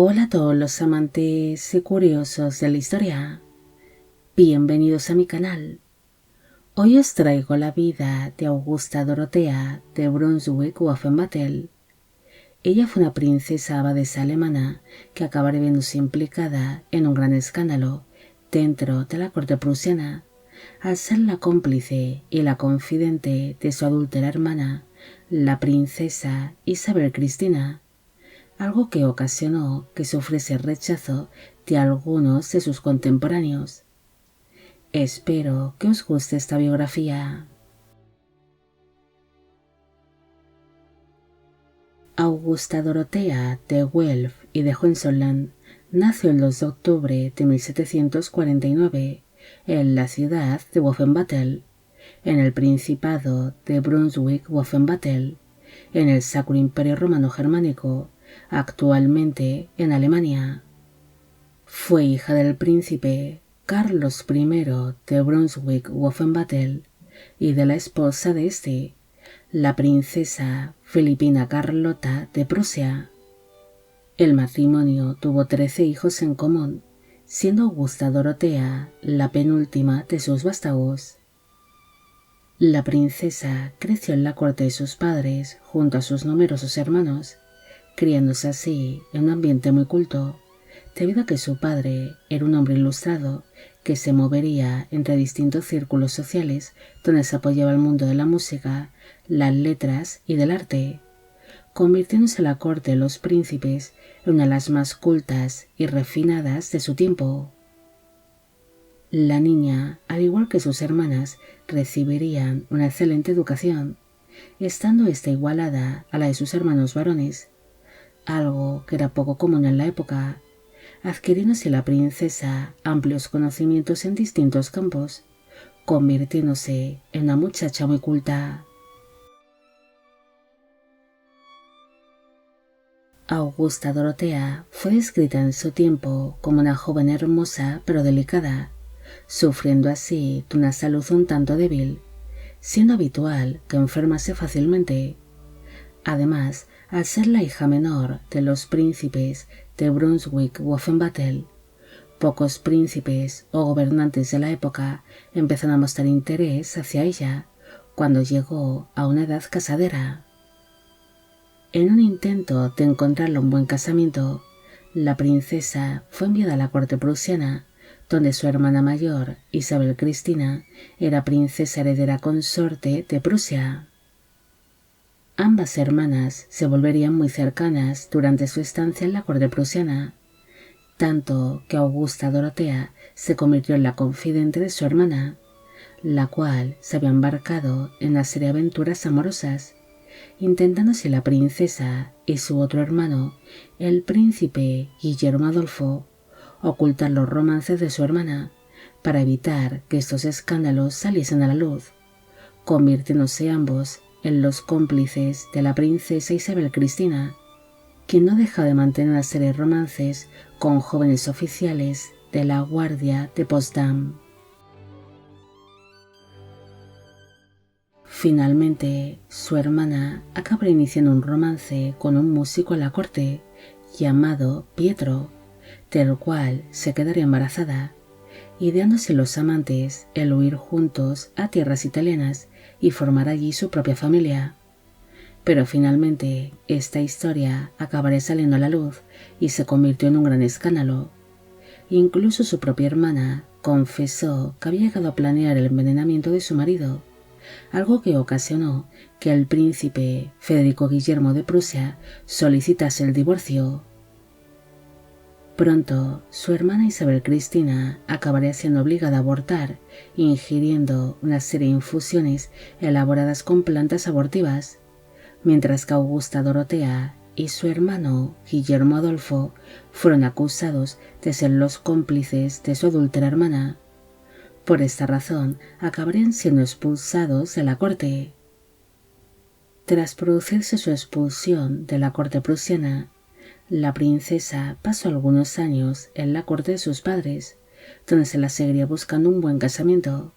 Hola a todos los amantes y curiosos de la historia. Bienvenidos a mi canal. Hoy os traigo la vida de Augusta Dorothea de Brunswick-Wolfenbüttel. Ella fue una princesa abadesa alemana que acabaría viéndose implicada en un gran escándalo dentro de la corte prusiana, al ser la cómplice y la confidente de su adúltera hermana, la princesa Isabel Cristina, algo que ocasionó que sufriese el rechazo de algunos de sus contemporáneos. Espero que os guste esta biografía. Augusta Dorothea de Welf y de Hohenzollern nació el 2 de octubre de 1749 en la ciudad de Wolfenbüttel, en el Principado de Brunswick-Wolfenbüttel, en el Sacro Imperio Romano Germánico, actualmente en Alemania. Fue hija del príncipe Carlos I de Brunswick-Wolfenbüttel y de la esposa de este, la princesa filipina Carlota de Prusia. El matrimonio tuvo 13 hijos en común, siendo Augusta Dorothea la penúltima de sus vástagos. La princesa creció en la corte de sus padres junto a sus numerosos hermanos, criándose así en un ambiente muy culto, debido a que su padre era un hombre ilustrado que se movería entre distintos círculos sociales donde se apoyaba el mundo de la música, las letras y del arte, convirtiéndose la corte de los príncipes en una de las más cultas y refinadas de su tiempo. La niña, al igual que sus hermanas, recibirían una excelente educación, estando esta igualada a la de sus hermanos varones, algo que era poco común en la época, adquiriéndose la princesa amplios conocimientos en distintos campos, convirtiéndose en una muchacha muy culta. Augusta Dorothea fue descrita en su tiempo como una joven hermosa pero delicada, sufriendo así de una salud un tanto débil, siendo habitual que enfermase fácilmente. Además, al ser la hija menor de los príncipes de Brunswick-Wolfenbüttel, pocos príncipes o gobernantes de la época empezaron a mostrar interés hacia ella cuando llegó a una edad casadera. En un intento de encontrarle un buen casamiento, la princesa fue enviada a la corte prusiana, donde su hermana mayor, Isabel Cristina, era princesa heredera consorte de Prusia. Ambas hermanas se volverían muy cercanas durante su estancia en la corte prusiana, tanto que Augusta Dorothea se convirtió en la confidente de su hermana, la cual se había embarcado en una serie de aventuras amorosas, intentando así la princesa y su otro hermano, el príncipe Guillermo Adolfo, ocultar los romances de su hermana para evitar que estos escándalos saliesen a la luz, convirtiéndose ambos en los cómplices de la princesa Isabel Cristina, quien no deja de mantener una serie de romances con jóvenes oficiales de la Guardia de Potsdam. Finalmente, su hermana acaba iniciando un romance con un músico en la corte llamado Pietro, del cual se quedaría embarazada, ideándose los amantes el huir juntos a tierras italianas y formar allí su propia familia. Pero finalmente esta historia acabaría saliendo a la luz y se convirtió en un gran escándalo. Incluso su propia hermana confesó que había llegado a planear el envenenamiento de su marido, algo que ocasionó que el príncipe Federico Guillermo de Prusia solicitase el divorcio. Pronto, su hermana Isabel Cristina acabaría siendo obligada a abortar, ingiriendo una serie de infusiones elaboradas con plantas abortivas, mientras que Augusta Dorothea y su hermano Guillermo Adolfo fueron acusados de ser los cómplices de su adúltera hermana. Por esta razón, acabarían siendo expulsados de la corte. Tras producirse su expulsión de la corte prusiana, la princesa pasó algunos años en la corte de sus padres, donde se la seguiría buscando un buen casamiento,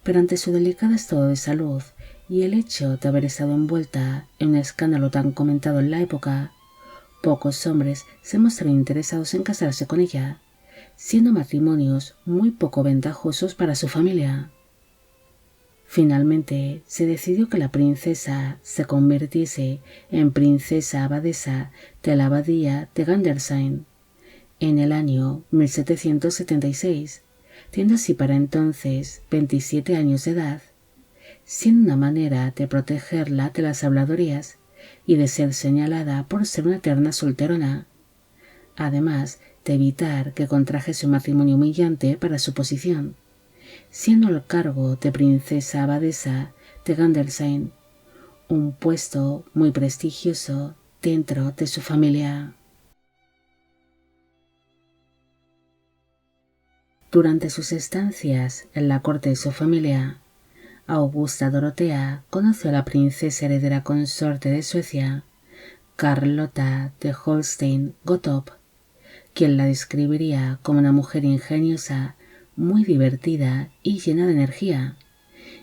pero ante su delicado estado de salud y el hecho de haber estado envuelta en un escándalo tan comentado en la época, pocos hombres se mostraron interesados en casarse con ella, siendo matrimonios muy poco ventajosos para su familia. Finalmente se decidió que la princesa se convirtiese en princesa abadesa de la abadía de Gandersheim en el año 1776, teniendo así para entonces 27 años de edad, siendo una manera de protegerla de las habladurías y de ser señalada por ser una eterna solterona, además de evitar que contrajese un matrimonio humillante para su posición, siendo el cargo de princesa abadesa de Gandersheim un puesto muy prestigioso dentro de su familia. Durante sus estancias en la corte de su familia, Augusta Dorotea conoció a la princesa heredera consorte de Suecia, Carlota de Holstein-Gottorp, quien la describiría como una mujer ingeniosa, muy divertida y llena de energía,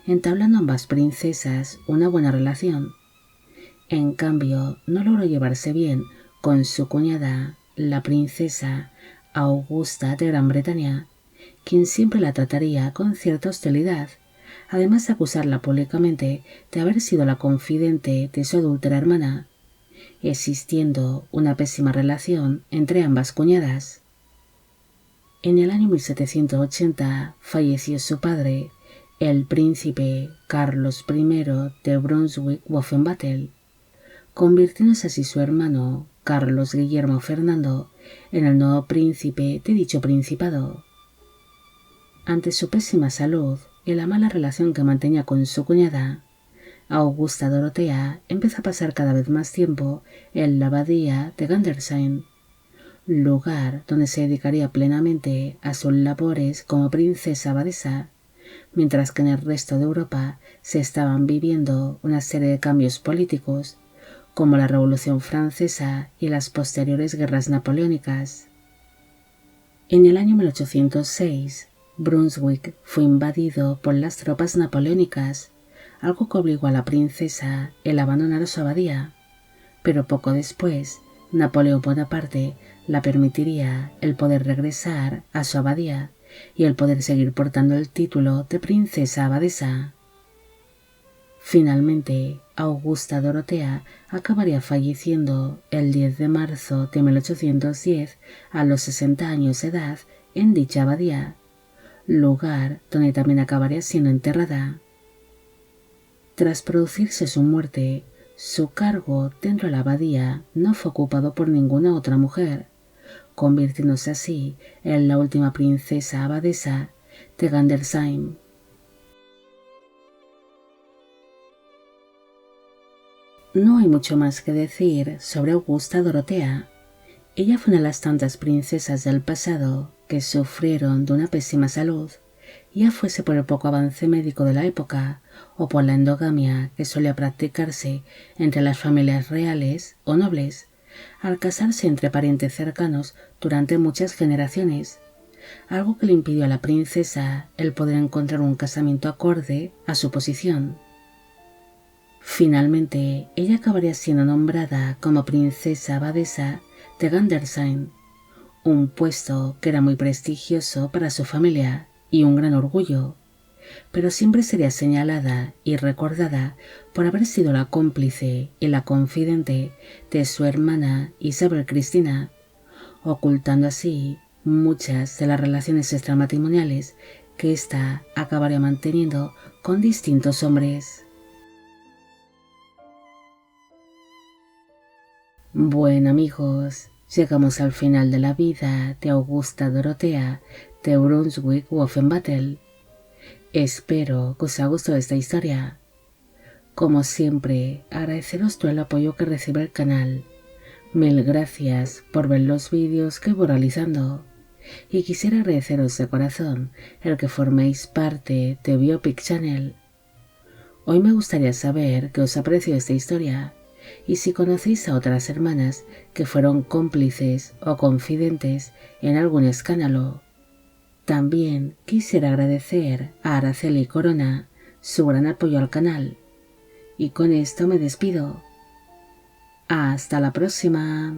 entablando ambas princesas una buena relación. En cambio, no logró llevarse bien con su cuñada, la princesa Augusta de Gran Bretaña, quien siempre la trataría con cierta hostilidad, además de acusarla públicamente de haber sido la confidente de su adúltera hermana, existiendo una pésima relación entre ambas cuñadas. En el año 1780 falleció su padre, el príncipe Carlos I de Brunswick-Wolfenbüttel, convirtiéndose así su hermano Carlos Guillermo Fernando en el nuevo príncipe de dicho principado. Ante su pésima salud y la mala relación que mantenía con su cuñada, Augusta Dorotea empezó a pasar cada vez más tiempo en la abadía de Gandersheim, lugar donde se dedicaría plenamente a sus labores como princesa abadesa, mientras que en el resto de Europa se estaban viviendo una serie de cambios políticos, como la Revolución Francesa y las posteriores guerras napoleónicas. En el año 1806, Brunswick fue invadido por las tropas napoleónicas, algo que obligó a la princesa a abandonar su abadía, pero poco después Napoleón Bonaparte la permitiría el poder regresar a su abadía y el poder seguir portando el título de princesa abadesa. Finalmente, Augusta Dorotea acabaría falleciendo el 10 de marzo de 1810 a los 60 años de edad en dicha abadía, lugar donde también acabaría siendo enterrada. Tras producirse su muerte, su cargo dentro de la abadía no fue ocupado por ninguna otra mujer, convirtiéndose así en la última princesa abadesa de Gandersheim. No hay mucho más que decir sobre Augusta Dorotea. Ella fue una de las tantas princesas del pasado que sufrieron de una pésima salud, ya fuese por el poco avance médico de la época o por la endogamia que solía practicarse entre las familias reales o nobles, al casarse entre parientes cercanos durante muchas generaciones, algo que le impidió a la princesa el poder encontrar un casamiento acorde a su posición. Finalmente, ella acabaría siendo nombrada como princesa abadesa de Gandersheim, un puesto que era muy prestigioso para su familia y un gran orgullo, pero siempre sería señalada y recordada por haber sido la cómplice y la confidente de su hermana Isabel Cristina, ocultando así muchas de las relaciones extramatrimoniales que ésta acabaría manteniendo con distintos hombres. Bueno amigos, llegamos al final de la vida de Augusta Dorotea de Brunswick-Wolfenbüttel. Espero que os haya gustado esta historia. Como siempre, agradeceros todo el apoyo que recibe el canal. Mil gracias por ver los vídeos que voy realizando. Y quisiera agradeceros de corazón el que forméis parte de Biopic Channel. Hoy me gustaría saber qué os ha parecido esta historia y si conocéis a otras hermanas que fueron cómplices o confidentes en algún escándalo. También quisiera agradecer a Araceli Corona su gran apoyo al canal. Y con esto me despido. Hasta la próxima.